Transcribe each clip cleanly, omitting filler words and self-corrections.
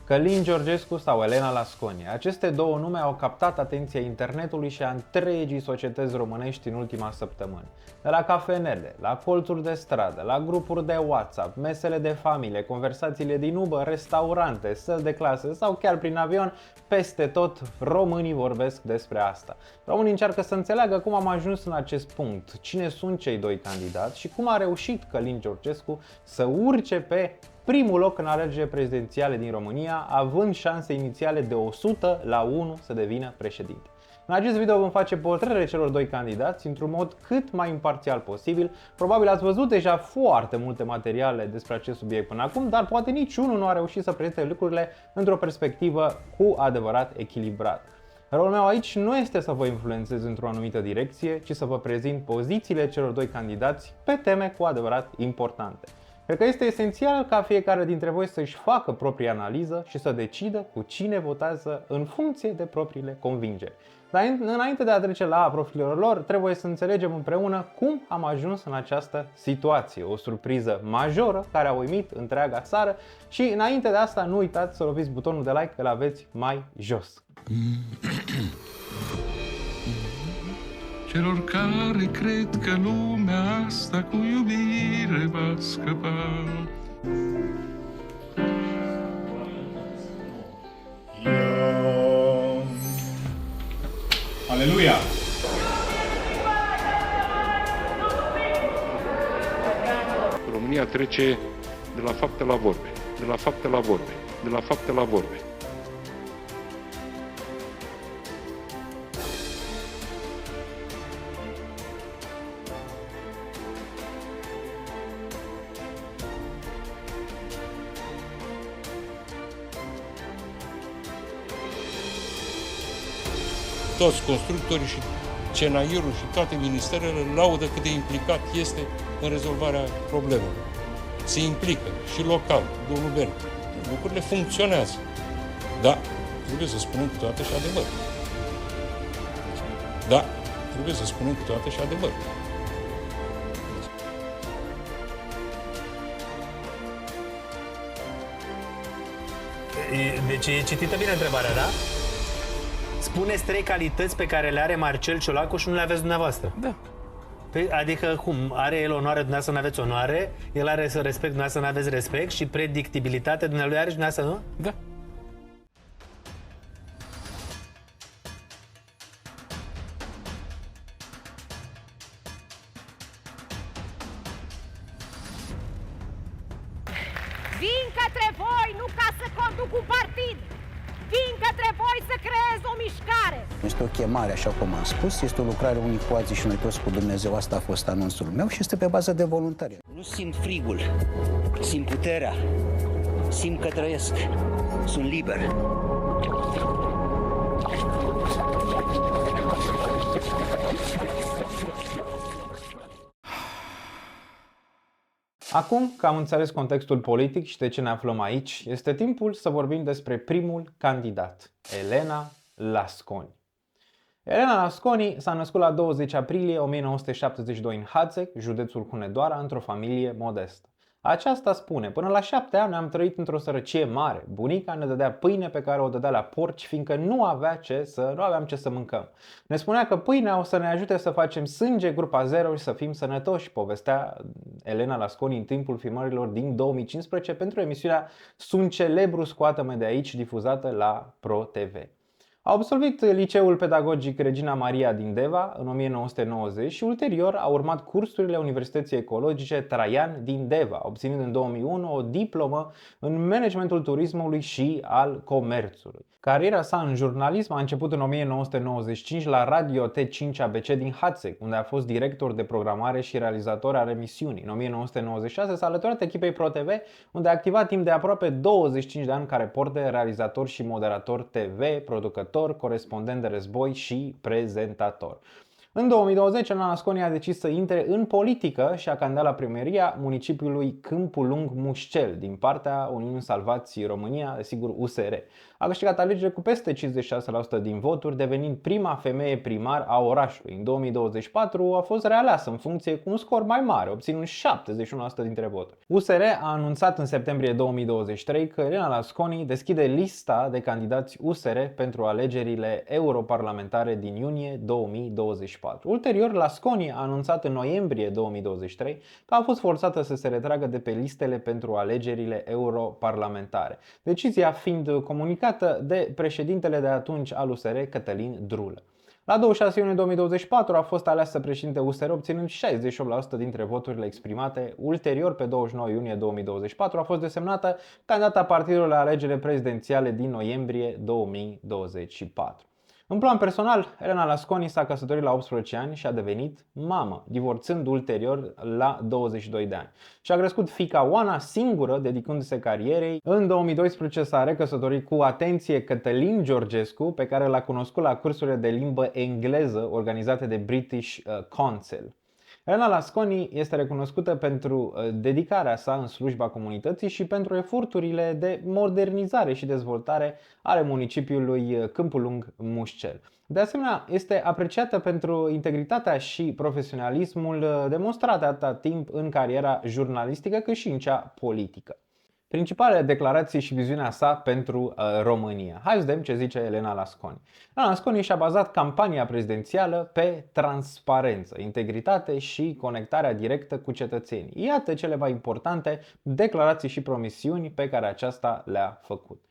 Călin Georgescu sau Elena Lasconi. Aceste două nume au captat atenția internetului și a întregii societăți românești în ultima săptămână. De la cafenele, la colțuri de stradă, la grupuri de WhatsApp, mesele de familie, conversațiile din Uber, restaurante, săli de clasă sau chiar prin avion, peste tot românii vorbesc despre asta. Românii încearcă să înțeleagă cum am ajuns în acest punct, cine sunt cei doi candidați și cum a reușit Călin Georgescu să urce pe primul loc în alegerile prezidențiale din România, având șanse inițiale de 100-1 să devină președinte. În acest video vom face portretele celor doi candidați într-un mod cât mai imparțial posibil. Probabil ați văzut deja foarte multe materiale despre acest subiect până acum, dar poate niciunul nu a reușit să prezinte lucrurile într-o perspectivă cu adevărat echilibrată. Rolul meu aici nu este să vă influențez într-o anumită direcție, ci să vă prezint pozițiile celor doi candidați pe teme cu adevărat importante. Cred că este esențial ca fiecare dintre voi să-și facă propria analiză și să decidă cu cine votează în funcție de propriile convingeri. Dar înainte de a trece la profilul lor, trebuie să înțelegem împreună cum am ajuns în această situație. O surpriză majoră care a uimit întreaga țară și înainte de asta nu uitați să loviți butonul de like, că îl aveți mai jos. Celor care cred că lumea asta cu iubire va scăpa. Aleluia! România trece de la fapte la vorbe, de la fapte la vorbe, de la fapte la vorbe. Toți constructorii și CNAIR-ul și toate ministerele laudă cât de implicat este în rezolvarea problemelor. Se implică și local, domnul Ben. Lucrurile funcționează. Da, trebuie să spunem câteodată și adevăr. Da, trebuie să spunem câteodată și adevăr. Deci e citită bine întrebarea, da? Spuneți 3 calități pe care le are Marcel Ciolacu și nu le aveți dumneavoastră. Da. Păi, adică cum? Are el onoare, dumneavoastră nu aveți onoare, el are respect, dumneavoastră nu aveți respect și predictibilitate dumneavoastră are și dumneavoastră nu? Da. Vin către voi nu ca să conduc un partid, vin către voi să creez o mișcare. Este o chemare, așa cum am spus, este o lucrare unii cu alții și noi toți cu Dumnezeu, asta a fost anunțul meu și este pe bază de voluntariat. Nu simt frigul, simt puterea, simt că trăiesc, sunt liber. Acum că am înțeles contextul politic și de ce ne aflăm aici, este timpul să vorbim despre primul candidat, Elena Lasconi. Elena Lasconi s-a născut la 20 aprilie 1972 în Hațeg, județul Hunedoara, într-o familie modestă. Aceasta spune: până la 7 ani am trăit într-o sărăcie mare. Bunica ne dădea pâine pe care o dădea la porci, fiindcă nu aveam ce să mâncăm. Ne spunea că pâinea o să ne ajute să facem sânge grupa 0 și să fim sănătoși, povestea Elena Lasconi în timpul filmărilor din 2015 pentru emisiunea Sunt celebru, scoată-mă de aici, difuzată la Pro TV. A absolvit liceul pedagogic Regina Maria din Deva în 1990 și ulterior a urmat cursurile Universității Ecologice Traian din Deva, obținând în 2001 o diplomă în managementul turismului și al comerțului. Cariera sa în jurnalism a început în 1995 la Radio T5 ABC din Hațeg, unde a fost director de programare și realizator al emisiunii. În 1996 s-a alăturat echipei Pro TV, unde a activat timp de aproape 25 de ani ca reporter, realizator și moderator TV, producător, corespondent de război și prezentator. În 2020, Elena Lasconi a decis să intre în politică și a candidat la primeria municipiului Câmpul Lung Mușcel din partea Uniunii Salvați România, desigur USR. A câștigat alegerile cu peste 56% din voturi, devenind prima femeie primar a orașului. În 2024 a fost realeasă în funcție cu un scor mai mare, obținând 71% dintre voturi. USR a anunțat în septembrie 2023 că Elena Lasconi deschide lista de candidați USR pentru alegerile europarlamentare din iunie 2024. Ulterior, Lasconi a anunțat în noiembrie 2023 că a fost forțată să se retragă de pe listele pentru alegerile europarlamentare, decizia fiind comunicată de președintele de atunci al USR, Cătălin Drulă. La 26 iunie 2024 a fost aleasă președinte USR, obținând 68% dintre voturile exprimate. Ulterior, pe 29 iunie 2024, a fost desemnată candidata partidului la alegerile prezidențiale din noiembrie 2024. În plan personal, Elena Lasconi s-a căsătorit la 18 ani și a devenit mamă, divorțând ulterior la 22 de ani. Și-a crescut fiica Oana singură, dedicându-se carierei. În 2012 s-a recăsătorit cu, atenție, Cătălin Georgescu, pe care l-a cunoscut la cursurile de limbă engleză organizate de British Council. Elena Lasconi este recunoscută pentru dedicarea sa în slujba comunității și pentru eforturile de modernizare și dezvoltare ale municipiului Câmpul Lung Mușcel. De asemenea, este apreciată pentru integritatea și profesionalismul demonstrate atâta timp în cariera jurnalistică cât și în cea politică. Principalele declarații și viziunea sa pentru România. Hai să vedem ce zice Elena Lasconi. Elena Lasconi și-a bazat campania prezidențială pe transparență, integritate și conectarea directă cu cetățenii. Iată cele mai importante declarații și promisiuni pe care aceasta le-a făcut.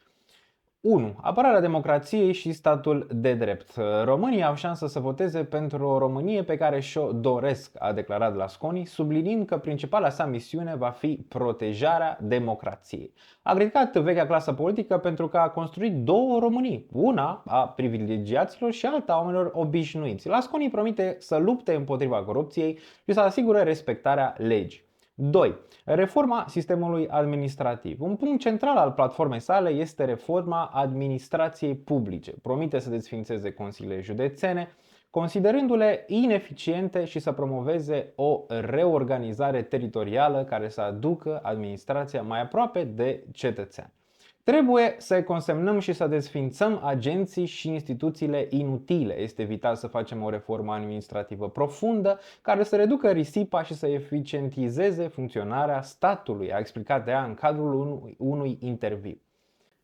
1. Apărarea democrației și statul de drept. Românii au șansă să voteze pentru o Românie pe care și-o doresc, a declarat Lasconi, subliniind că principala sa misiune va fi protejarea democrației. A criticat vechea clasă politică pentru că a construit două Românii, una a privilegiaților și alta a oamenilor obișnuiți. Lasconi promite să lupte împotriva corupției și să asigure respectarea legii. 2. Reforma sistemului administrativ. Un punct central al platformei sale este reforma administrației publice. Promite să desființeze consiliile județene, considerându-le ineficiente și să promoveze o reorganizare teritorială care să aducă administrația mai aproape de cetățean. Trebuie să consemnăm și să desființăm agenții și instituțiile inutile. Este vital să facem o reformă administrativă profundă care să reducă risipa și să eficientizeze funcționarea statului, a explicat ea în cadrul unui interviu.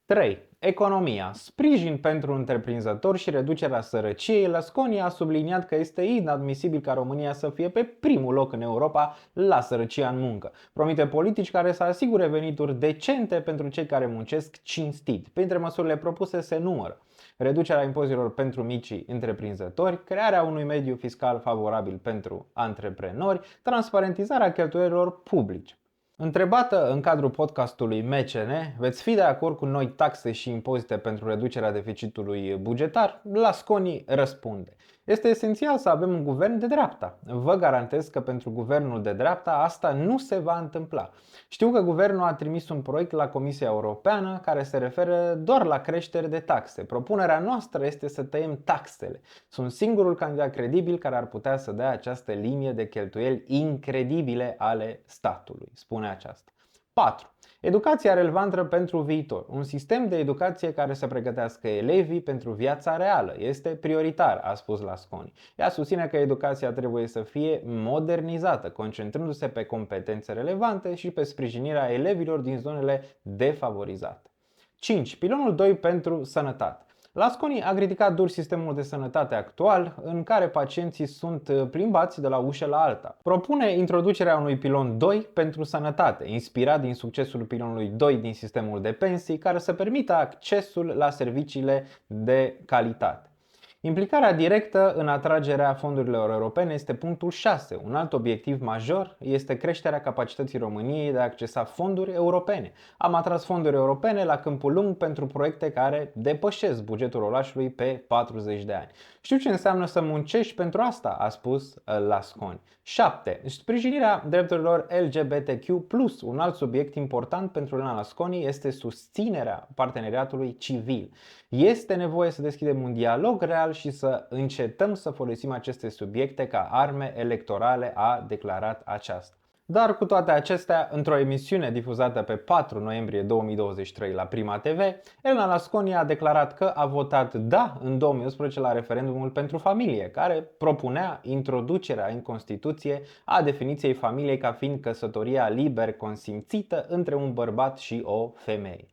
3. Economia. Sprijin pentru întreprinzători și reducerea sărăciei. Lasconi a subliniat că este inadmisibil ca România să fie pe primul loc în Europa la sărăcia în muncă. Promite politici care să asigure venituri decente pentru cei care muncesc cinstit. Printre măsurile propuse se numără reducerea impozitelor pentru micii întreprinzători, crearea unui mediu fiscal favorabil pentru antreprenori, transparentizarea cheltuielilor publice. Întrebată în cadrul podcastului MCN, veți fi de acord cu noi taxe și impozite pentru reducerea deficitului bugetar? Lasconi răspunde: este esențial să avem un guvern de dreapta. Vă garantez că pentru guvernul de dreapta asta nu se va întâmpla. Știu că guvernul a trimis un proiect la Comisia Europeană care se referă doar la creștere de taxe. Propunerea noastră este să tăiem taxele. Sunt singurul candidat credibil care ar putea să dea această linie de cheltuieli incredibile ale statului, spune aceasta. 4. Educația relevantă pentru viitor. Un sistem de educație care să pregătească elevii pentru viața reală este prioritar, a spus Lasconi. Ea susține că educația trebuie să fie modernizată, concentrându-se pe competențe relevante și pe sprijinirea elevilor din zonele defavorizate. 5. Pilonul 2 pentru sănătate. Lasconi a criticat dur sistemul de sănătate actual, în care pacienții sunt plimbați de la ușă la alta. Propune introducerea unui pilon 2 pentru sănătate, inspirat din succesul pilonului 2 din sistemul de pensii, care să permită accesul la serviciile de calitate. Implicarea directă în atragerea fondurilor europene este punctul 6. Un alt obiectiv major este creșterea capacității României de a accesa fonduri europene. Am atras fonduri europene la Câmpul Lung pentru proiecte care depășesc bugetul orașului pe 40 de ani. Știu ce înseamnă să muncești pentru asta, a spus Lasconi. 7. Sprijinirea drepturilor LGBTQ+. Un alt subiect important pentru Elena Lasconi este susținerea parteneriatului civil. Este nevoie să deschidem un dialog real și să încetăm să folosim aceste subiecte ca arme electorale, a declarat aceasta. Dar cu toate acestea, într-o emisiune difuzată pe 4 noiembrie 2023 la Prima TV, Elena Lasconi a declarat că a votat da în 2011 la referendumul pentru familie, care propunea introducerea în Constituție a definiției familiei ca fiind căsătoria liber consimțită între un bărbat și o femeie.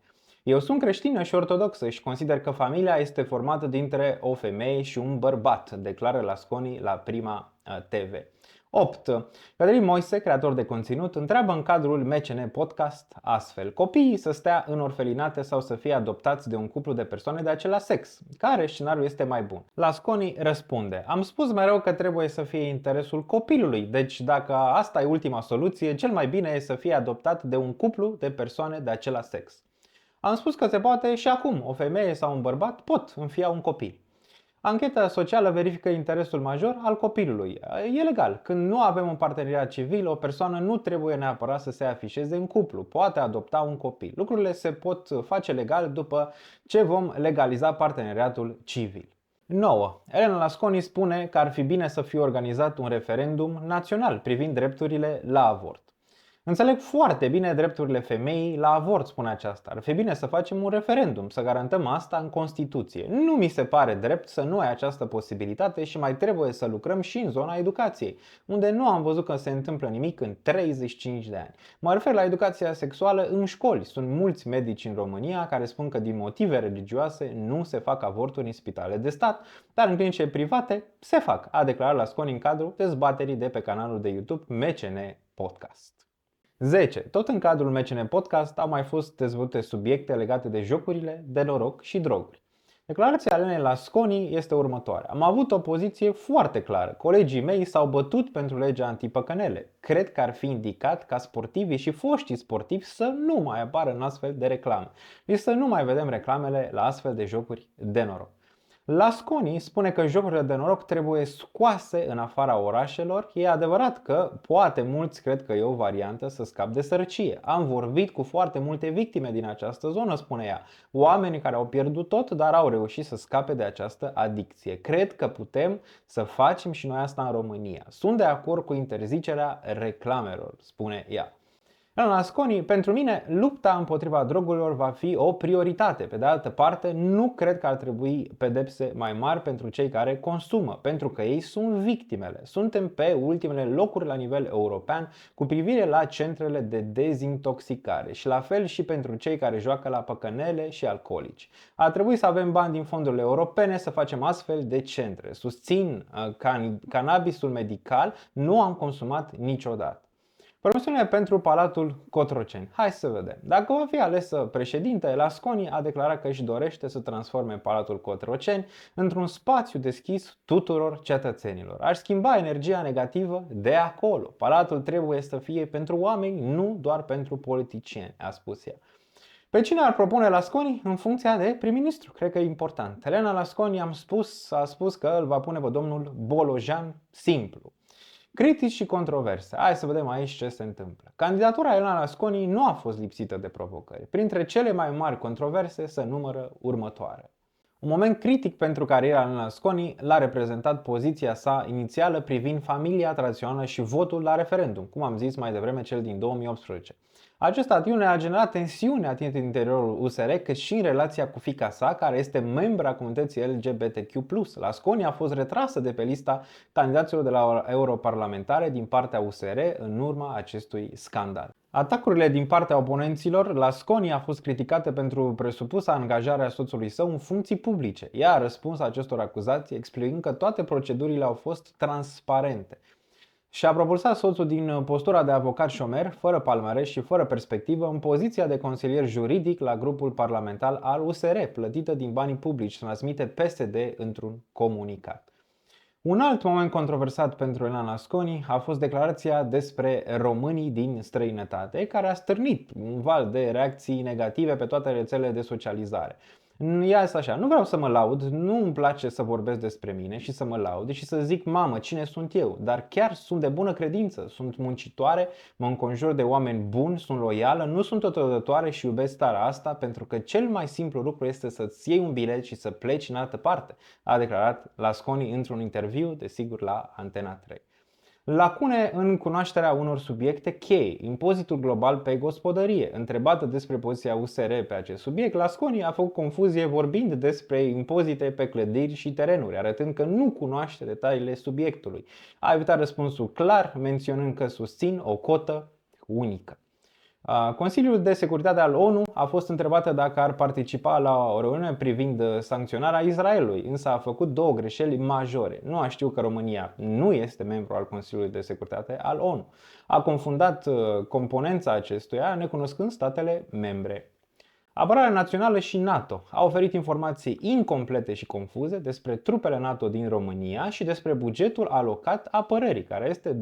Eu sunt creștină și ortodoxă și consider că familia este formată dintre o femeie și un bărbat, declară Lasconi la Prima TV. 8. Cătălin Moise, creator de conținut, întreabă în cadrul MCN Podcast astfel: copiii să stea în orfelinate sau să fie adoptați de un cuplu de persoane de același sex? Care scenariu este mai bun? Lasconi răspunde: am spus mereu că trebuie să fie interesul copilului, deci dacă asta e ultima soluție, cel mai bine e să fie adoptat de un cuplu de persoane de același sex. Am spus că se poate și acum, o femeie sau un bărbat pot înfia un copil. Ancheta socială verifică interesul major al copilului. E legal. Când nu avem un parteneriat civil, o persoană nu trebuie neapărat să se afișeze în cuplu. Poate adopta un copil. Lucrurile se pot face legal după ce vom legaliza parteneriatul civil. 9. Elena Lasconi spune că ar fi bine să fie organizat un referendum național privind drepturile la avort. Înțeleg foarte bine drepturile femeii la avort, spune aceasta. Ar fi bine să facem un referendum, să garantăm asta în Constituție. Nu mi se pare drept să nu ai această posibilitate și mai trebuie să lucrăm și în zona educației, unde nu am văzut că se întâmplă nimic în 35 de ani. Mă refer la educația sexuală în școli. Sunt mulți medici în România care spun că din motive religioase nu se fac avorturi în spitale de stat, dar în clinice private se fac, a declarat Lasconi în cadrul dezbaterii de pe canalul de YouTube MCN Podcast. 10. Tot în cadrul MCN Podcast au mai fost dezvălute subiecte legate de jocurile de noroc și droguri. Declarația Elenei Lasconi este următoarea: am avut o poziție foarte clară. Colegii mei s-au bătut pentru legea antipăcănele. Cred că ar fi indicat ca sportivii și foștii sportivi să nu mai apară în astfel de reclame și să nu mai vedem reclamele la astfel de jocuri de noroc. Lasconi spune că jocurile de noroc trebuie scoase în afara orașelor. E adevărat că poate mulți cred că e o variantă să scapi de sărăcie. Am vorbit cu foarte multe victime din această zonă, spune ea. Oameni care au pierdut tot, dar au reușit să scape de această adicție. Cred că putem să facem și noi asta în România. Sunt de acord cu interzicerea reclamelor, spune ea. Elena Lasconi: pentru mine, lupta împotriva drogurilor va fi o prioritate. Pe de altă parte, nu cred că ar trebui pedepse mai mari pentru cei care consumă, pentru că ei sunt victimele. Suntem pe ultimele locuri la nivel european cu privire la centrele de dezintoxicare și la fel și pentru cei care joacă la păcănele și alcoolici. Ar trebui să avem bani din fondurile europene să facem astfel de centre. Susțin cannabisul medical, nu am consumat niciodată. Promisiunile pentru Palatul Cotroceni. Hai să vedem. Dacă va fi alesă președinte, Lasconi a declarat că își dorește să transforme Palatul Cotroceni într-un spațiu deschis tuturor cetățenilor. Ar schimba energia negativă de acolo. Palatul trebuie să fie pentru oameni, nu doar pentru politicieni, a spus ea. Pe cine ar propune Lasconi în funcția de prim-ministru? Cred că e important. Elena Lasconi a spus că îl va pune pe domnul Bolojan Simplu. Critici și controverse. Hai să vedem aici ce se întâmplă. Candidatura Elena Lasconi nu a fost lipsită de provocări. Printre cele mai mari controverse se numără următoare. Un moment critic pentru cariera Elena Lasconi l-a reprezentat poziția sa inițială privind familia tradițională și votul la referendum, cum am zis mai devreme, cel din 2018. Această atitudine a generat tensiune atât în interiorul USR cât și în relația cu fiica sa, care este membra comunității LGBTQ+. Lasconi a fost retrasă de pe lista candidaților de la europarlamentare din partea USR în urma acestui scandal. Atacurile din partea oponenților, Lasconi a fost criticată pentru presupusa angajare a soțului său în funcții publice. Ea a răspuns acestor acuzații explicând că toate procedurile au fost transparente. Și a propulsat soțul din postura de avocat șomer, fără palmares și fără perspectivă, în poziția de consilier juridic la grupul parlamentar al USR, plătită din banii publici, transmite PSD într-un comunicat. Un alt moment controversat pentru Elena Lasconi a fost declarația despre românii din străinătate, care a stârnit un val de reacții negative pe toate rețelele de socializare. E asta așa, nu vreau să mă laud, nu îmi place să vorbesc despre mine și să mă laud și să zic, mamă, cine sunt eu, dar chiar sunt de bună credință, sunt muncitoare, mă înconjur de oameni buni, sunt loială, nu sunt totodătoare și iubesc țara asta pentru că cel mai simplu lucru este să-ți iei un bilet și să pleci în altă parte, a declarat Lasconi într-un interviu, desigur, la Antena 3. Lacune în cunoașterea unor subiecte cheie. Impozitul global pe gospodărie. Întrebată despre poziția USR pe acest subiect, Lasconi a făcut confuzie vorbind despre impozite pe clădiri și terenuri, arătând că nu cunoaște detaliile subiectului. A evitat răspunsul clar, menționând că susțin o cotă unică. Consiliul de Securitate al ONU a fost întrebată dacă ar participa la o reuniune privind sancționarea Israelului, însă a făcut două greșeli majore. Nu a știut că România nu este membru al Consiliului de Securitate al ONU. A confundat componența acestuia necunoscând statele membre. Apărarea Națională și NATO au oferit informații incomplete și confuze despre trupele NATO din România și despre bugetul alocat apărării, care este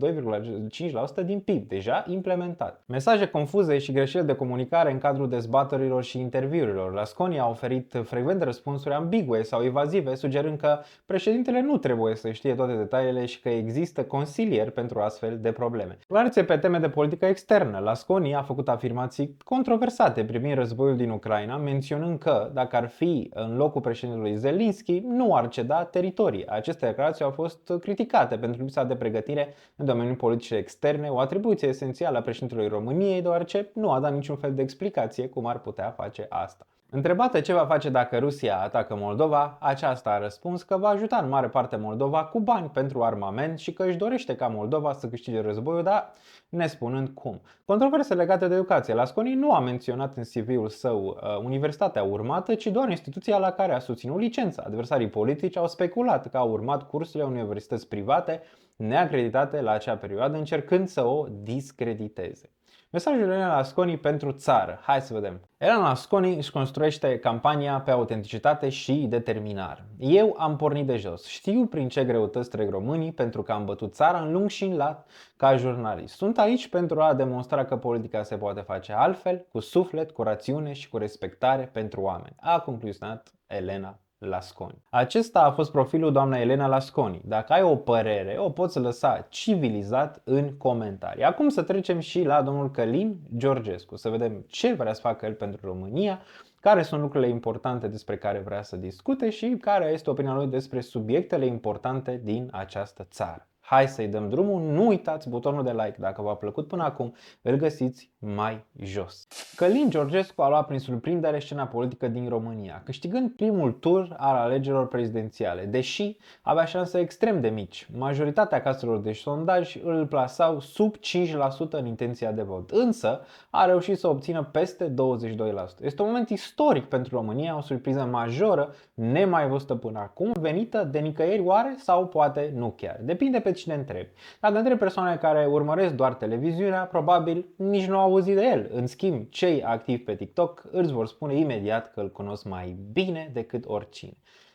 2,5% din PIB, deja implementat. Mesaje confuze și greșeli de comunicare în cadrul dezbaterilor și interviurilor. Lasconi a oferit frecvent răspunsuri ambigue sau evazive, sugerând că președintele nu trebuie să știe toate detaliile și că există consilieri pentru astfel de probleme. Declarație pe teme de politică externă. Lasconi a făcut afirmații controversate privind războiul din Ucraina, menționând că, dacă ar fi în locul președintelui Zelensky, nu ar ceda teritorii. Aceste declarații au fost criticate pentru lipsa de pregătire în domeniul politicii externe, o atribuție esențială a președintelui României, deoarece nu a dat niciun fel de explicație cum ar putea face asta. Întrebată ce va face dacă Rusia atacă Moldova, aceasta a răspuns că va ajuta în mare parte Moldova cu bani pentru armament și că își dorește ca Moldova să câștige războiul, dar nespunând cum. Controverse legate de educație. Lasconi nu a menționat în CV-ul său universitatea urmată, ci doar instituția la care a susținut licența. Adversarii politici au speculat că a urmat cursurile universități private neacreditate la acea perioadă, încercând să o discrediteze. Mesajul Elena Lasconi pentru țară. Hai să vedem. Elena Lasconi își construiește campania pe autenticitate și determinare. Eu am pornit de jos. Știu prin ce greutăți trec românii pentru că am bătut țara în lung și în lat ca jurnalist. Sunt aici pentru a demonstra că politica se poate face altfel, cu suflet, cu rațiune și cu respectare pentru oameni. A concluzionat Elena Lasconi. Acesta a fost profilul doamnei Elena Lasconi. Dacă ai o părere, o poți lăsa civilizat în comentarii. Acum să trecem și la domnul Călin Georgescu, să vedem ce vrea să facă el pentru România, care sunt lucrurile importante despre care vrea să discute și care este opinia lui despre subiectele importante din această țară. Hai să-i dăm drumul, nu uitați butonul de like dacă v-a plăcut până acum, îl găsiți mai jos. Călin Georgescu a luat prin surprindere scena politică din România, câștigând primul tur al alegerilor prezidențiale, deși avea șanse extrem de mici. Majoritatea caselor de sondaj îl plasau sub 5% în intenția de vot, însă a reușit să obțină peste 22%. Este un moment istoric pentru România, o surpriză majoră, nemai văzută până acum, venită de nicăieri oare sau poate nu chiar. Depinde pe cine întrebi. Dacă întrebi persoane care urmăresc doar televiziunea, probabil nici nu au auzit de el. În schimb, cei activi pe TikTok îți vor spune imediat că îl cunosc mai bine decât oricine.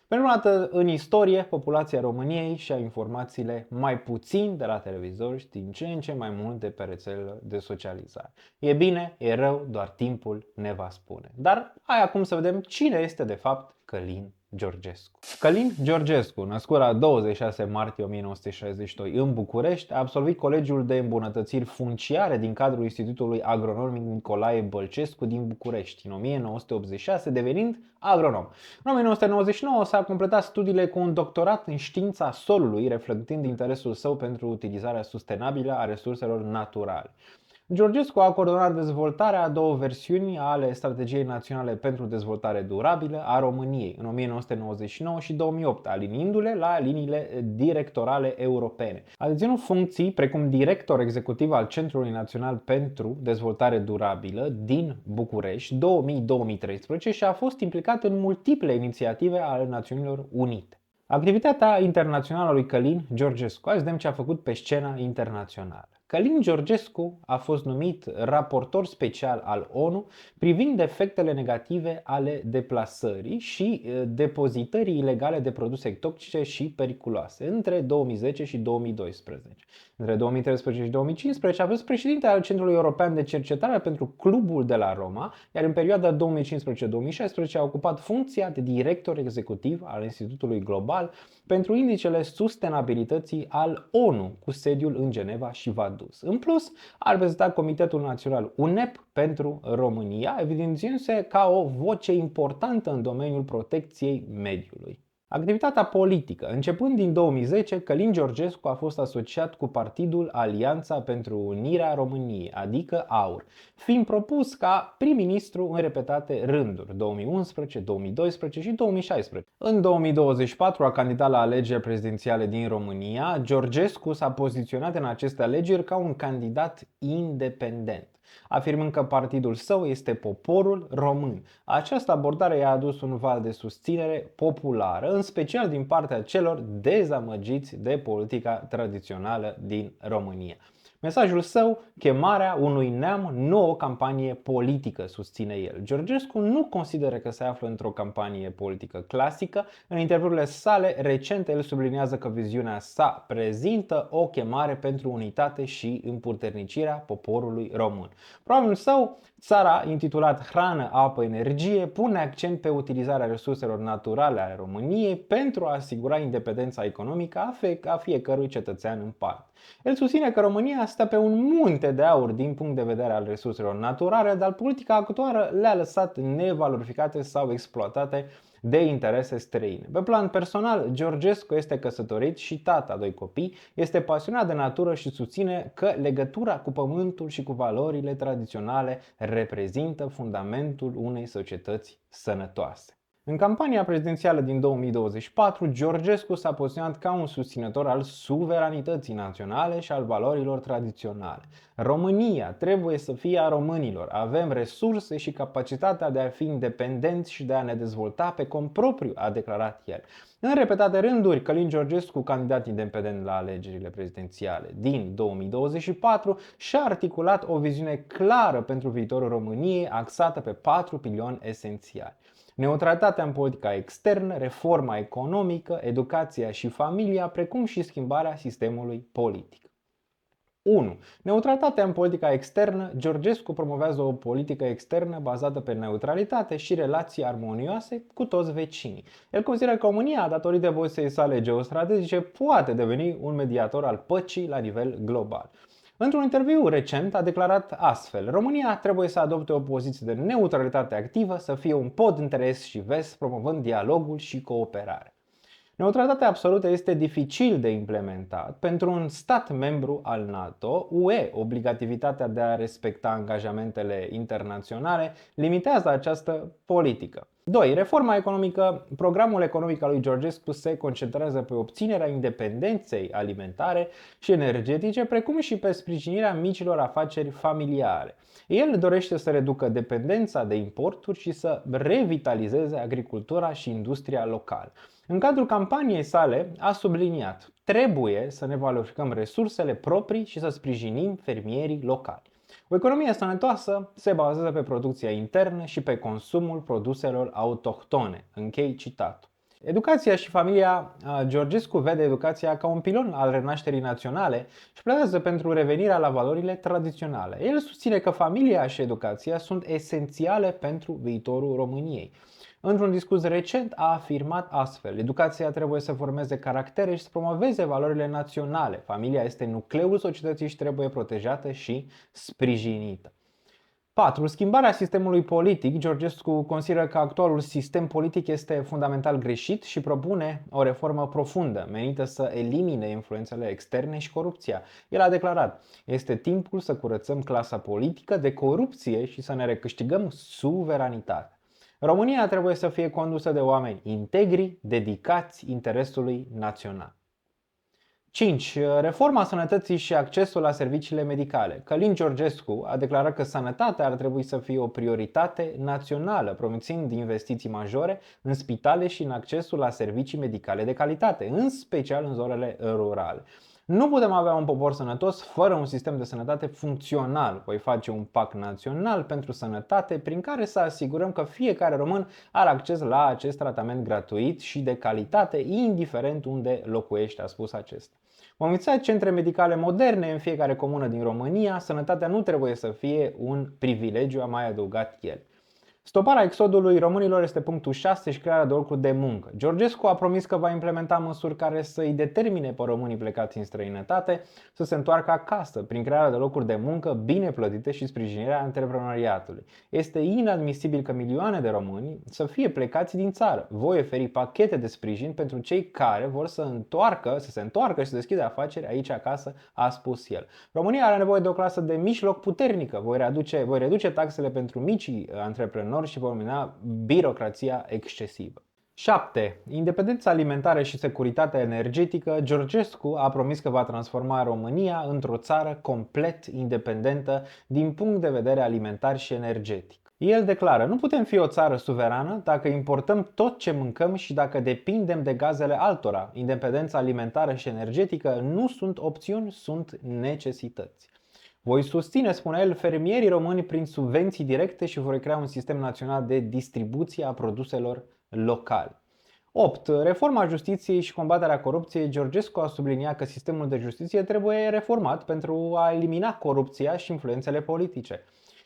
Pentru prima dată în istorie, populația României și-a informațiile mai puțin de la televizor și din ce în ce mai mult de pe rețelele de socializare. E bine, e rău, doar timpul ne va spune. Dar hai acum să vedem cine este de fapt Călin Georgescu. Călin Georgescu, născut la 26 martie 1962 în București, a absolvit Colegiul de Îmbunătățiri Funciare din cadrul Institutului Agronomic Nicolae Bălcescu din București, în 1986 devenind agronom. În 1999 s-a completat studiile cu un doctorat în știința solului, reflectând interesul său pentru utilizarea sustenabilă a resurselor naturale. Georgescu a coordonat dezvoltarea a două versiuni ale Strategiei Naționale pentru Dezvoltare Durabilă a României în 1999 și 2008, aliniindu-le la liniile directorale europene. A deținut funcții precum director executiv al Centrului Național pentru Dezvoltare Durabilă din București 2000-2013 și a fost implicat în multiple inițiative ale Națiunilor Unite. Activitatea internațională a lui Călin Georgescu. Hai să vedem ce a făcut pe scena internațională. Călin Georgescu a fost numit raportor special al ONU privind efectele negative ale deplasării și depozitării ilegale de produse toxice și periculoase între 2010 și 2012. Între 2013 și 2015 a fost președinte al Centrului European de Cercetare pentru Clubul de la Roma, iar în perioada 2015-2016 a ocupat funcția de director executiv al Institutului Global pentru indicele sustenabilității al ONU, cu sediul în Geneva și Vaduz. În plus, a reprezentat Comitetul Național UNEP pentru România, evidențiindu-se ca o voce importantă în domeniul protecției mediului. Activitatea politică. Începând din 2010, Călin Georgescu a fost asociat cu partidul Alianța pentru Unirea României, adică AUR, fiind propus ca prim-ministru în repetate rânduri, 2011, 2012 și 2016. În 2024 a candidat la alegeri prezidențiale din România. Georgescu s-a poziționat în aceste alegeri ca un candidat independent, afirmând că partidul său este poporul român. Această abordare i-a adus un val de susținere populară, în special din partea celor dezamăgiți de politica tradițională din România. Mesajul său, chemarea unui neam, nu o campanie politică, susține el. Georgescu nu consideră că se află într-o campanie politică clasică. În interviurile sale recente, el subliniază că viziunea sa prezintă o chemare pentru unitate și împuternicirea poporului român. Programul său, țara, intitulat Hrană, apă, energie, pune accent pe utilizarea resurselor naturale ale României pentru a asigura independența economică a fiecărui cetățean în parte. El susține că România stă pe un munte de aur din punct de vedere al resurselor naturale, dar politica actuală le-a lăsat nevalorificate sau exploatate de interese străine. Pe plan personal, Georgescu este căsătorit și tata a 2 copii, este pasionat de natură și susține că legătura cu pământul și cu valorile tradiționale reprezintă fundamentul unei societăți sănătoase. În campania prezidențială din 2024, Georgescu s-a poziționat ca un susținător al suveranității naționale și al valorilor tradiționale. România trebuie să fie a românilor. Avem resurse și capacitatea de a fi independenți și de a ne dezvolta pe cont propriu, a declarat el. În repetate rânduri, Călin Georgescu, candidat independent la alegerile prezidențiale din 2024, și-a articulat o viziune clară pentru viitorul României, axată pe 4 piloni esențiali: neutralitatea în politica externă, reforma economică, educația și familia, precum și schimbarea sistemului politic. 1. Neutralitatea în politica externă. Georgescu promovează o politică externă bazată pe neutralitate și relații armonioase cu toți vecinii. El consideră că România, datorită poziției sale geostrategice, poate deveni un mediator al păcii la nivel global. Într-un interviu recent a declarat astfel: România trebuie să adopte o poziție de neutralitate activă, să fie un pod între est și vest, promovând dialogul și cooperarea. Neutralitatea absolută este dificil de implementat pentru un stat membru al NATO. UE, obligativitatea de a respecta angajamentele internaționale, limitează această politică. 2. Reforma economică. Programul economic al lui Georgescu se concentrează pe obținerea independenței alimentare și energetice, precum și pe sprijinirea micilor afaceri familiale. El dorește să reducă dependența de importuri și să revitalizeze agricultura și industria locală. În cadrul campaniei sale a subliniat: trebuie să ne valorificăm resursele proprii și să sprijinim fermierii locali. O economie sănătoasă se bazează pe producția internă și pe consumul produselor autohtone. Închei citatul. Educația și familia. Georgescu vede educația ca un pilon al renașterii naționale și pledează pentru revenirea la valorile tradiționale. El susține că familia și educația sunt esențiale pentru viitorul României. Într-un discurs recent a afirmat astfel: educația trebuie să formeze caractere și să promoveze valorile naționale. Familia este nucleul societății și trebuie protejată și sprijinită. 4. Schimbarea sistemului politic. Georgescu consideră că actualul sistem politic este fundamental greșit și propune o reformă profundă, menită să elimine influențele externe și corupția. El a declarat: este timpul să curățăm clasa politică de corupție și să ne recâștigăm suveranitatea. România trebuie să fie condusă de oameni integri, dedicați interesului național. 5. Reforma sănătății și accesul la serviciile medicale. Călin Georgescu a declarat că sănătatea ar trebui să fie o prioritate națională, promițând investiții majore în spitale și în accesul la servicii medicale de calitate, în special în zonele rurale. Nu putem avea un popor sănătos fără un sistem de sănătate funcțional. Voi face un pact național pentru sănătate prin care să asigurăm că fiecare român are acces la acest tratament gratuit și de calitate, indiferent unde locuiește, a spus acesta. Vom înființa centre medicale moderne în fiecare comună din România. Sănătatea nu trebuie să fie un privilegiu, a mai adăugat el. Stoparea exodului românilor este punctul 6 și crearea de locuri de muncă. Georgescu a promis că va implementa măsuri care să îi determine pe românii plecați în străinătate să se întoarcă acasă prin crearea de locuri de muncă bine plătite și sprijinirea antreprenoriatului. Este inadmisibil că milioane de români să fie plecați din țară. Voi oferi pachete de sprijin pentru cei care vor să se întoarcă și să deschidă afaceri aici acasă, a spus el. România are nevoie de o clasă de mijloc puternică. Voi reduce taxele pentru micii antreprenori și vor elimina birocrația excesivă. 7. Independența alimentară și securitatea energetică. Georgescu a promis că va transforma România într-o țară complet independentă din punct de vedere alimentar și energetic. El declară: nu putem fi o țară suverană dacă importăm tot ce mâncăm și dacă depindem de gazele altora. Independența alimentară și energetică nu sunt opțiuni, sunt necesități. Voi susține, spune el, fermierii români prin subvenții directe și voi crea un sistem național de distribuție a produselor locale. 8. Reforma justiției și combaterea corupției. Georgescu a subliniat că sistemul de justiție trebuie reformat pentru a elimina corupția și influențele politice.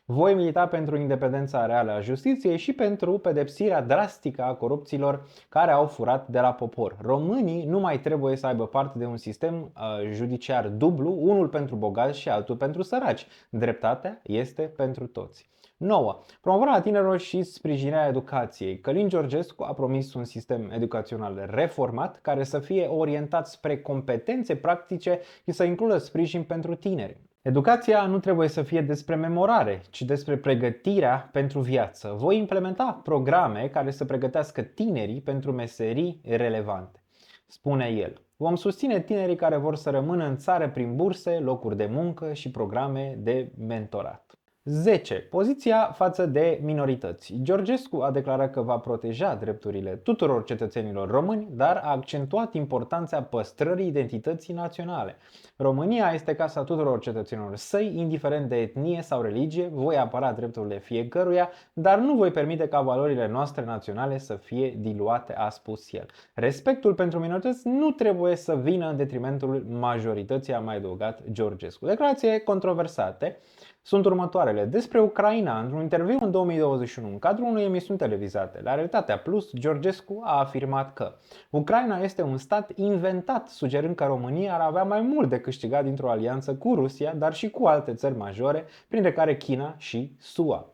Voi milita pentru independența reală a justiției și pentru pedepsirea drastică a corupților care au furat de la popor. Românii nu mai trebuie să aibă parte de un sistem judiciar dublu, unul pentru bogați și altul pentru săraci. Dreptatea este pentru toți. 9. Promovarea tinerilor și sprijinirea educației. Călin Georgescu a promis un sistem educațional reformat care să fie orientat spre competențe practice și să includă sprijin pentru tineri. Educația nu trebuie să fie despre memorare, ci despre pregătirea pentru viață. Voi implementa programe care să pregătească tinerii pentru meserii relevante, spune el. Vom susține tinerii care vor să rămână în țară prin burse, locuri de muncă și programe de mentorat. 10. Poziția față de minorități. Georgescu a declarat că va proteja drepturile tuturor cetățenilor români, dar a accentuat importanța păstrării identității naționale. România este casa tuturor cetățenilor săi, indiferent de etnie sau religie. Voi apăra drepturile fiecăruia, dar nu voi permite ca valorile noastre naționale să fie diluate, a spus el. Respectul pentru minorități nu trebuie să vină în detrimentul majorității, a mai adăugat Georgescu. Declarații controversate sunt următoarele. Despre Ucraina, într-un interviu în 2021, în cadrul unei emisiuni televizate, la Realitatea Plus, Georgescu a afirmat că Ucraina este un stat inventat, sugerând că România ar avea mai mult de câștigat dintr-o alianță cu Rusia, dar și cu alte țări majore, printre care China și SUA.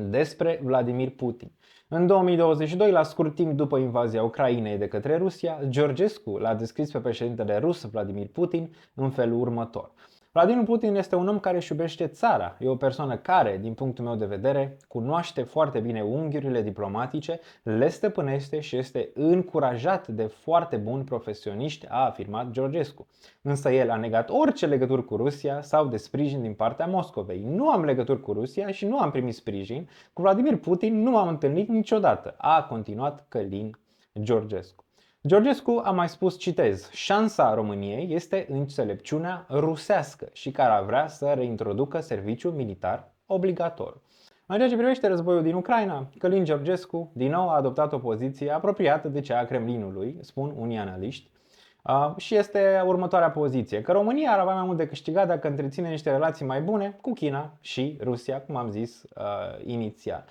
Despre Vladimir Putin. În 2022, la scurt timp după invazia Ucrainei de către Rusia, Georgescu l-a descris pe președintele rus Vladimir Putin în felul următor. Vladimir Putin este un om care își iubește țara. E o persoană care, din punctul meu de vedere, cunoaște foarte bine unghiurile diplomatice, le stăpânește și este încurajat de foarte buni profesioniști, a afirmat Georgescu. Însă el a negat orice legături cu Rusia sau de sprijin din partea Moscovei. Nu am legături cu Rusia și nu am primit sprijin. Cu Vladimir Putin nu m-am întâlnit niciodată, a continuat Călin Georgescu. Georgescu a mai spus, citez, șansa României este înțelepciunea rusească și care ar vrea să reintroducă serviciul militar obligatoriu. În ceea ce privește războiul din Ucraina, Călin Georgescu din nou a adoptat o poziție apropiată de cea a Kremlinului, spun unii analiști, și este următoarea poziție, că România ar avea mai mult de câștigat dacă întreține niște relații mai bune cu China și Rusia, cum am zis inițial.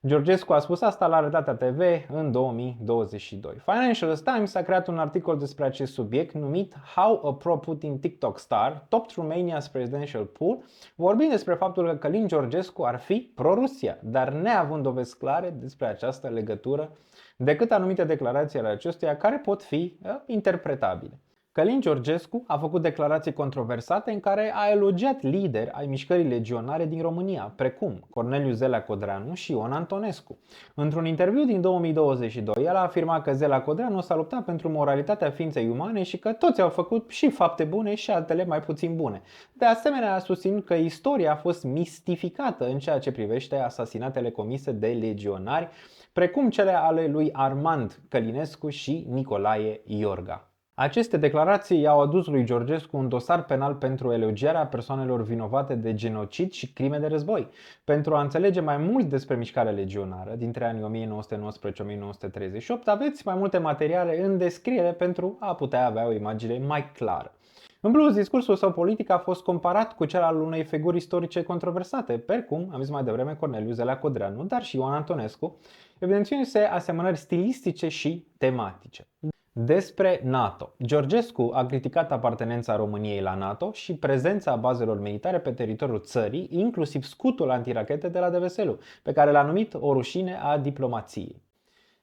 Georgescu a spus asta la Realitatea TV în 2022. Financial Times a creat un articol despre acest subiect numit How a Pro-Putin TikTok Star Topped Romania's Presidential Pool, vorbind despre faptul că Călin Georgescu ar fi pro-Rusia, dar neavând dovezi clare despre această legătură, decât anumite declarații ale acestuia care pot fi interpretabile. Călin Georgescu a făcut declarații controversate în care a elogiat lideri ai mișcării legionare din România, precum Corneliu Zelea Codreanu și Ion Antonescu. Într-un interviu din 2022, el a afirmat că Zelea Codreanu s-a luptat pentru moralitatea ființei umane și că toți au făcut și fapte bune și altele mai puțin bune. De asemenea, a susținut că istoria a fost mistificată în ceea ce privește asasinatele comise de legionari, precum cele ale lui Armand Călinescu și Nicolae Iorga. Aceste declarații i-au adus lui Georgescu un dosar penal pentru elogiarea persoanelor vinovate de genocid și crime de război. Pentru a înțelege mai mult despre mișcarea legionară dintre anii 1919-1938, aveți mai multe materiale în descriere pentru a putea avea o imagine mai clară. În plus, discursul său politic a fost comparat cu cel al unei figuri istorice controversate, precum, am zis mai devreme, Corneliu Zelea Codreanu, dar și Ioan Antonescu, evidențiindu-se asemănări stilistice și tematice. Despre NATO. Georgescu a criticat apartenența României la NATO și prezența bazelor militare pe teritoriul țării, inclusiv scutul antirachete de la Deveselu, pe care l-a numit o rușine a diplomației.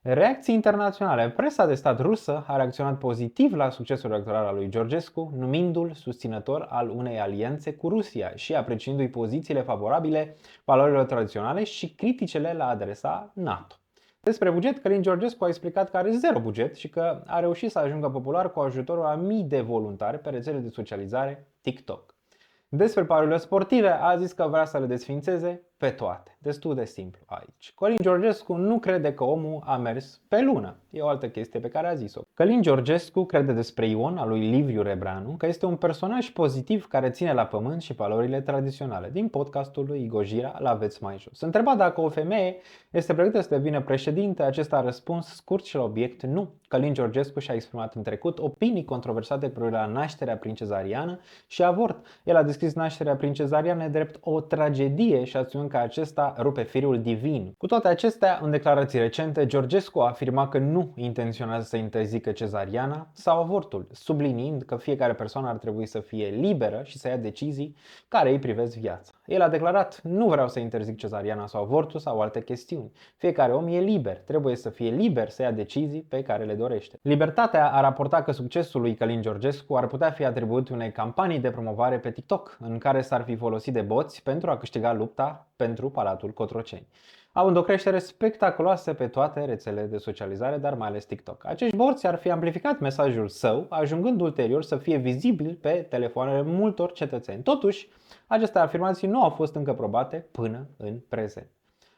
Reacții internaționale. Presa de stat rusă a reacționat pozitiv la succesul electoral al lui Georgescu, numindu-l susținător al unei alianțe cu Rusia și apreciindu-i pozițiile favorabile valorilor tradiționale și criticele la adresa NATO. Despre buget, Călin Georgescu a explicat că are zero buget și că a reușit să ajungă popular cu ajutorul a mii de voluntari pe rețele de socializare TikTok. Despre parurile sportive a zis că vrea să le desfințeze pe toate. Destul de simplu aici. Călin Georgescu nu crede că omul a mers pe lună. E o altă chestie pe care a zis-o. Călin Georgescu crede despre Ion, al lui Liviu Rebreanu, că este un personaj pozitiv care ține la pământ și valorile tradiționale. Din podcastul lui Igo Jira, l-aveți mai jos. Întrebat dacă o femeie este pregătită să devină președinte, acesta a răspuns scurt și la obiect nu. Călin Georgescu și-a exprimat în trecut opinii controversate cu privire la nașterea prin cezariană și avort. El a descris nașterea prin cezariană drept o tragedie și a ținut că acesta rupe firul divin. Cu toate acestea, în declarații recente, Georgescu a afirmat că nu intenționează să interzică cezariana sau avortul, subliniind că fiecare persoană ar trebui să fie liberă și să ia decizii care îi privesc viața. El a declarat: nu vreau să interzic cezariana sau avortul sau alte chestiuni. Fiecare om e liber, trebuie să fie liber să ia decizii pe care le dorește. Libertatea a raportat că succesul lui Călin Georgescu ar putea fi atribuit unei campanii de promovare pe TikTok, în care s-ar fi folosit de boți pentru a câștiga lupta pentru Palatul Cotroceni, având o creștere spectaculoasă pe toate rețelele de socializare, dar mai ales TikTok. Acești boți ar fi amplificat mesajul său, ajungând ulterior să fie vizibil pe telefoanele multor cetățeni. Totuși, aceste afirmații nu au fost încă probate până în prezent.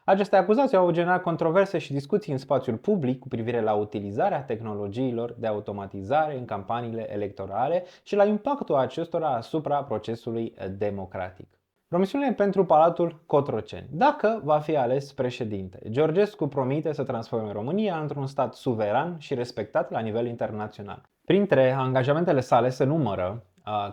Aceste acuzații au generat controverse și discuții în spațiul public cu privire la utilizarea tehnologiilor de automatizare în campaniile electorale și la impactul acestora asupra procesului democratic. Promisiunile pentru Palatul Cotroceni. Dacă va fi ales președinte, Georgescu promite să transforme România într-un stat suveran și respectat la nivel internațional. Printre angajamentele sale se numără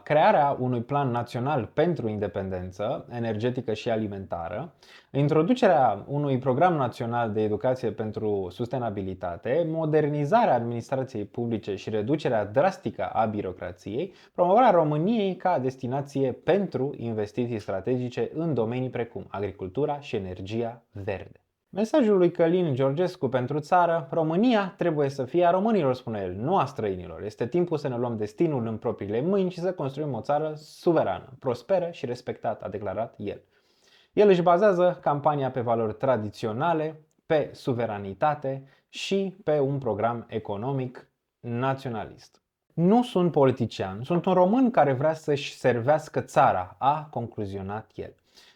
crearea unui plan național pentru independență energetică și alimentară, introducerea unui program național de educație pentru sustenabilitate, modernizarea administrației publice și reducerea drastică a birocrației, promovarea României ca destinație pentru investiții strategice în domenii precum agricultura și energia verde. Mesajul lui Călin Georgescu pentru țară: România trebuie să fie a românilor, spune el, nu a străinilor. Este timpul să ne luăm destinul în propriile mâini și să construim o țară suverană, prosperă și respectată, a declarat el. El își bazează campania pe valori tradiționale, pe suveranitate și pe un program economic naționalist. Nu sunt politician, sunt un român care vrea să-și servească țara, a concluzionat el.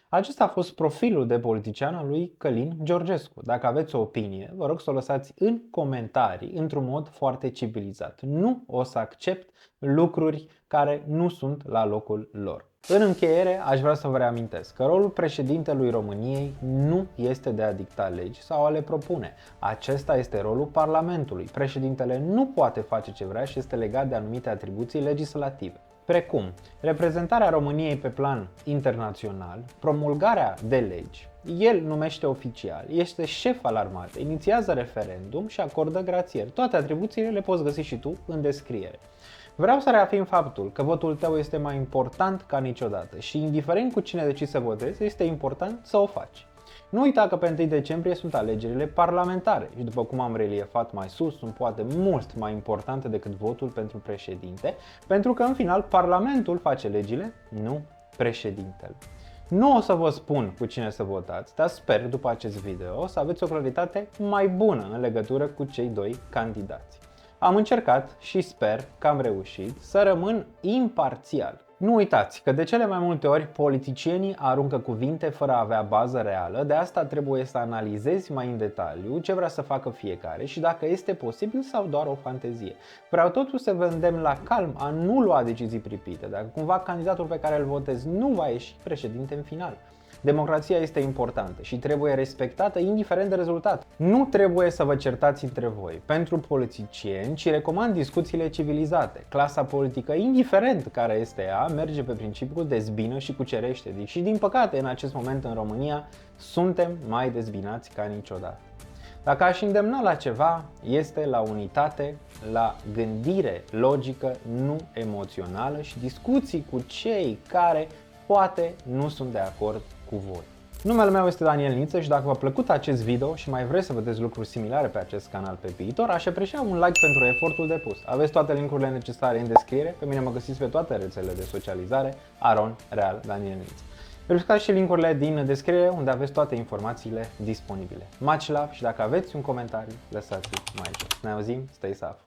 Acesta a fost profilul de politician al lui Călin Georgescu. Dacă aveți o opinie, vă rog să o lăsați în comentarii într-un mod foarte civilizat. Nu o să accept lucruri care nu sunt la locul lor. În încheiere, aș vrea să vă reamintesc că rolul președintelui României nu este de a dicta legi sau a le propune. Acesta este rolul Parlamentului. Președintele nu poate face ce vrea și este legat de anumite atribuții legislative, precum reprezentarea României pe plan internațional, promulgarea de legi. El numește oficial, este șef al armatei, inițiază referendum și acordă grațieri. Toate atribuțiile le poți găsi și tu în descriere. Vreau să reafirm faptul că votul tău este mai important ca niciodată și, indiferent cu cine decizi să votezi, este important să o faci. Nu uita că pe 1 decembrie sunt alegerile parlamentare și, după cum am reliefat mai sus, sunt poate mult mai importante decât votul pentru președinte, pentru că în final Parlamentul face legile, nu președintele. Nu o să vă spun cu cine să votați, dar sper după acest video să aveți o claritate mai bună în legătură cu cei doi candidați. Am încercat și sper că am reușit să rămân imparțial. Nu uitați că de cele mai multe ori politicienii aruncă cuvinte fără a avea bază reală, de asta trebuie să analizezi mai în detaliu ce vrea să facă fiecare și dacă este posibil sau doar o fantezie. Vreau totuși să vă îndemn la calm, a nu lua decizii pripite, dacă cumva candidatul pe care îl votezi nu va ieși președinte în final. Democrația este importantă și trebuie respectată indiferent de rezultat. Nu trebuie să vă certați între voi. Pentru politicieni, ci recomand discuțiile civilizate. Clasa politică, indiferent care este ea, merge pe principiul dezbină și cucerește. Și din păcate, în acest moment în România, suntem mai dezbinați ca niciodată. Dacă aș îndemna la ceva, este la unitate, la gândire logică, nu emoțională și discuții cu cei care poate nu sunt de acord cu voi. Numele meu este Daniel Niță și dacă v-a plăcut acest video și mai vreți să vedeți lucruri similare pe acest canal pe viitor, aș aprecia un like pentru efortul depus. Aveți toate linkurile necesare în descriere, pe mine mă găsiți pe toate rețelele de socializare, Aron Real Daniel Niță. Verificați și linkurile din descriere unde aveți toate informațiile disponibile. Much love și dacă aveți un comentariu, lăsați-l mai jos. Ne auzim, stay safe!